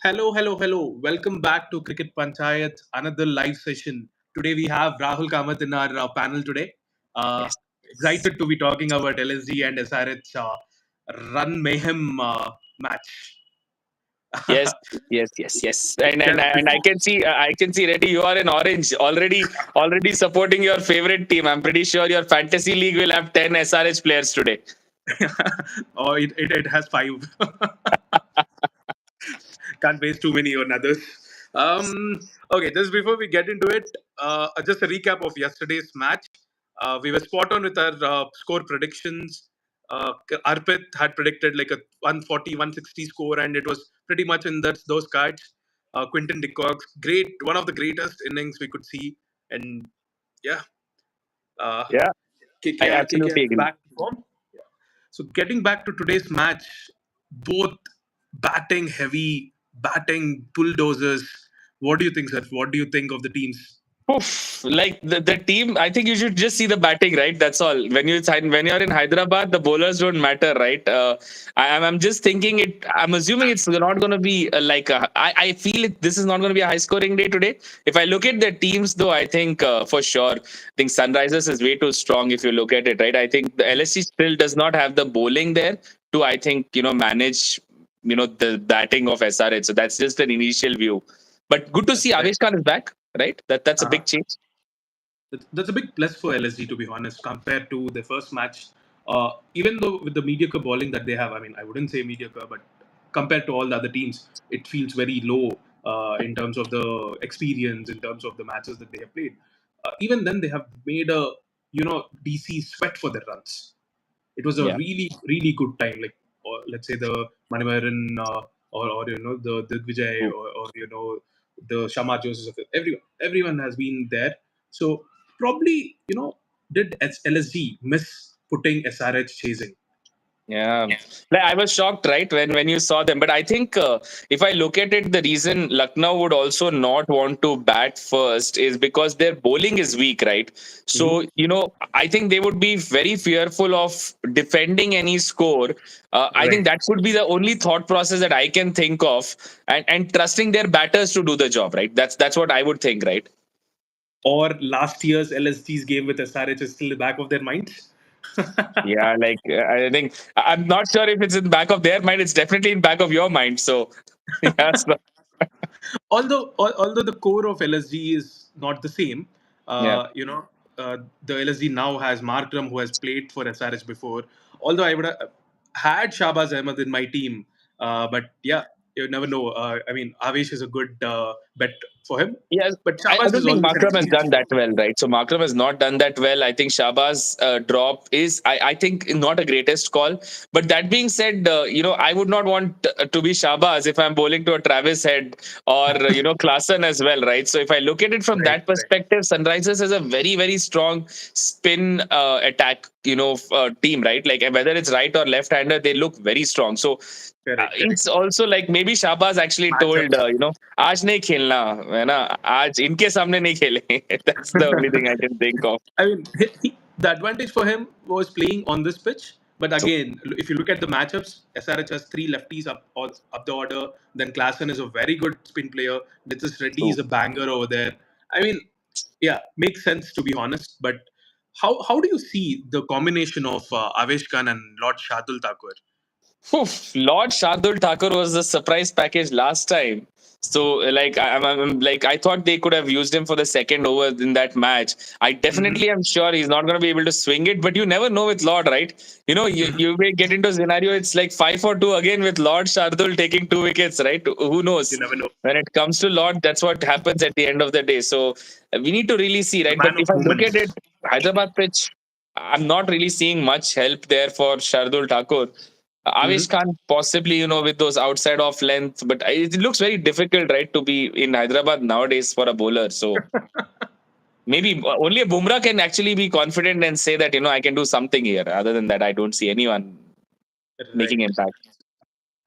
Hello, hello, hello. Welcome back to Cricket Panchayat, another live session. Today we have Rahul Kamath in our panel today. Uh, Yes. Excited to be talking about LSG and SRH run mayhem match. Yes, yes. And I Before, can see Reddy, you are in orange already supporting your favorite team. I'm pretty sure your fantasy league will have 10 SRH players today. oh, it has five. Can't waste too many on others. Okay, just before we get into it, just a recap of yesterday's match. We were spot on with our score predictions. Arpit had predicted like a 140, 160 score, and it was pretty much in those cards. Quinton de Kock's great, one of the greatest innings we could see, and yeah, uh, Yeah, I KKR absolutely is agree. back to form. So getting back to today's match, both batting heavy, batting bulldozers. What do you think, sir? What do you think of the teams? Oof, like the team, I think you should just see the batting, right? That's all. When you're in Hyderabad, the bowlers don't matter, right? I'm just thinking it. I'm assuming it's not going to be I feel this is not going to be a high scoring day today. If I look at the teams, though, I think for sure, I think Sunrisers is way too strong. If you look at it, right? I think the LSG still does not have the bowling there to, I think, manage the batting of SRH. So that's just an initial view. But good to That's see right. Avesh Khan is back, right? That's a Uh-huh. big change. That's a big plus for LSG, to be honest, compared to the first match. Even though with the mediocre bowling that they have, I mean, I wouldn't say mediocre, but compared to all the other teams, it feels very low in terms of the experience, in terms of the matches that they have played. Even then, they have made a DC sweat for their runs. It was a Yeah. really really good time, like, or let's say the Manivaran, or the Digvijay, Mm. or the Shama Joseph. Everyone has been there. So probably did LSG miss putting SRH chasing? Yeah, like, I was shocked, right, when you saw them. But I think if I look at it, the reason Lucknow would also not want to bat first is because their bowling is weak, right? Hmm. So I think they would be very fearful of defending any score. I think Right. that could be the only thought process that I can think of, and trusting their batters to do the job, right? That's what I would think, right? Or last year's LSG's game with SRH is still in the back of their minds. Yeah, like I think I'm not sure if it's in the back of their mind. It's definitely in back of your mind. So yeah, Although the core of LSG is not the same, yeah. uh, you know, the LSG now has Markram, who has played for SRH before. Although I would have had Shahbaz Ahmed in my team, but yeah, you never know. I mean, Avesh is a good bet for him, Yes, but I Shahbaz don't is think always an Makram has experienced done that bowler. well, right? So Makram has not done that well. I think Shabazz drop is, I think, not a greatest call. But that being said, I would not want to be Shabazz if I'm bowling to a Travis Head or Klaasen as well, right? So if I look at it from Right, that right. perspective, Sunrisers has a very very strong spin attack, team, right? Like whether it's right or left hander, they look very strong. So Correct, correct. it's also like maybe Shabazz actually told Matchups. आज नहीं खेलना है ना आज इनके सामने नहीं खेलेंगे that's the only thing I can think of. I mean, the advantage for him was playing on this pitch. But So again, if you look at the matchups, SRH has three lefties up the order. Then Klassen is a very good spin player. Nitis Reddy true. is a banger over there. I mean, yeah, makes sense to be honest. But how do you see the combination of Avesh Khan and Lord Shardul Thakur? Oof, Lord Shardul Thakur was the surprise package last time. So, like, I'm like, I thought they could have used him for the second over in that match. I Hmm. definitely am sure he's not going to be able to swing it, but you never know with Lord, right? You may get into a scenario, it's like 5-4-2 again with Lord Shardul taking 2 wickets, right? Who You knows? never know. When it comes to Lord, that's what happens at the end of the day. So, we need to really see, The right? But man if of I look at it, moments. Hyderabad pitch, I'm not really seeing much help there for Shardul Thakur. Avish Hmm. Khan possibly, with those outside off length, but it looks very difficult, right, to be in Hyderabad nowadays for a bowler. So maybe only a Bumrah can actually be confident and say that, I can do something here. Other than that, I don't see anyone making Right. impact.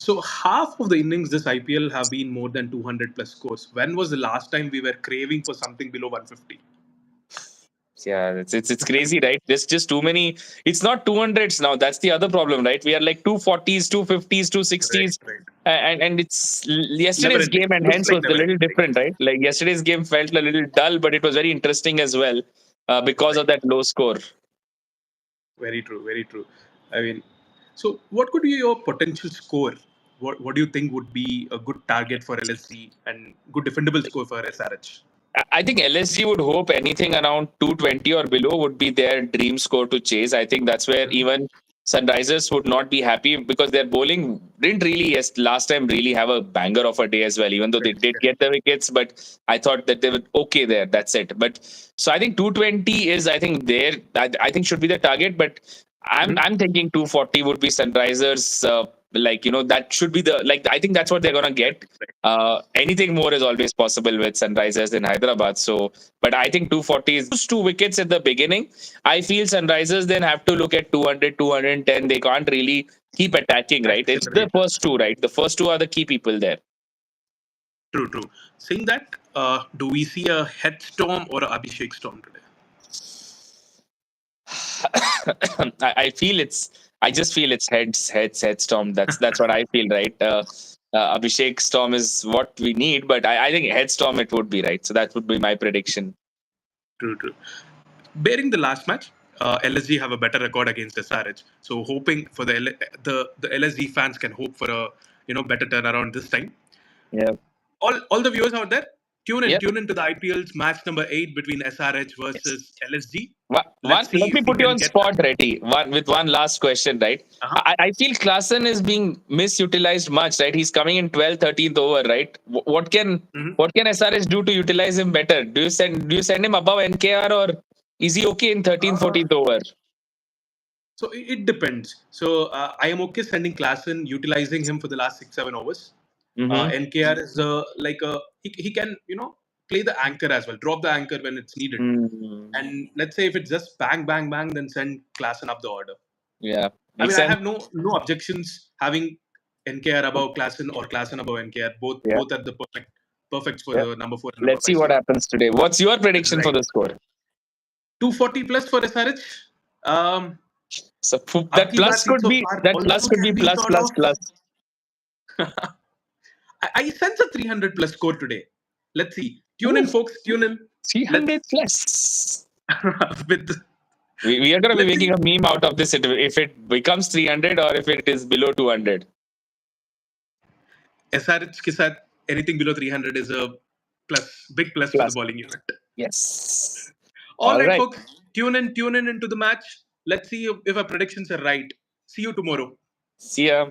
So half of the innings this IPL have been more than 200 plus scores. When was the last time we were craving for something below 150? Yeah, it's crazy, right? There's just too many. It's not 200s now. That's the other problem, right? We are like 240s, 250s, Right, 260s, right. and it's Never yesterday's ending. game and Looks hence like was a never little ending. different, right? Like yesterday's game felt a little dull, but it was very interesting as well because of Right. that low score. Very true. Very true. I mean, so what could be your potential score? What do you think would be a good target for LSG and good defendable score for SRH? I think LSG would hope anything around 220 or below would be their dream score to chase. I think that's where Mhm. even Sunrisers would not be happy because their bowling didn't really, yes, last time really have a banger of a day as well, even though they Correct, did correct. get the wickets. But I thought that they were okay there. That's it. But so I think 220 is, I think, I think should be the target. But Mhm. I'm thinking 240 would be Sunrisers. Like, that should be the, like, I think that's what they're going to get. Right. Anything more is always possible with Sunrisers in Hyderabad. So, but I think 240 is those two wickets at the beginning. I feel Sunrisers then have to look at 200, 210. They can't really keep attacking, right? It's the Accelerate. first two, right? The first two are the key people there. True, true. Saying that, do we see a head storm or a Abhishek storm today? I feel I just feel it's head storm. That's what I feel, right? Abhishek storm is what we need, but I think head storm it would be, right. So that would be my prediction. True, true. Bearing the last match, LSG have a better record against SRH. So hoping for the LSG fans can hope for a better turnaround this time. Yeah. All the viewers out there, Yep. tune into the IPL's match number 8 between SRH versus LSG. One, Let's see let me if we put you can on get that. spot, Reddy. One last question, right? Uh-huh. I feel Klassen is being misutilized much, right? He's coming in 12th, 13th over, right? Mhm. What can SRH do to utilize him better? Do you send him above NKR or is he okay in 13th, Uh, 14th over? so it depends. So I am okay sending Klassen, utilizing him for the last 6 7 overs. Mm-hmm. NKR is like a he can play the anchor as well, drop the anchor when it's needed. Mm, And let's say if it's just bang bang bang, then send Klassen up the order. yeah, I makes mean, I sense. have no objections having NKR above Klassen or Klassen above NKR. Yeah, Both are the perfects for yeah. the number 4 and number Let's see 5 what slot. happens today. What's your prediction for Right. the score? 240 plus for SRH. Um, So Abki baat seat so far that plus also could be can be plus sort plus of. plus. I sense a 300 plus score today. Let's see. Tune in, Ooh, folks. Tune in. 300 Let's plus. with We are going to be let's making see. a meme out of this if it becomes 300 or if it is below 200. SRH के साथ anything below 300 is a big plus for the Plus. bowling unit. Yes. All All right, right. folks. Tune in into the match. Let's see if our predictions are right. See you tomorrow. See ya.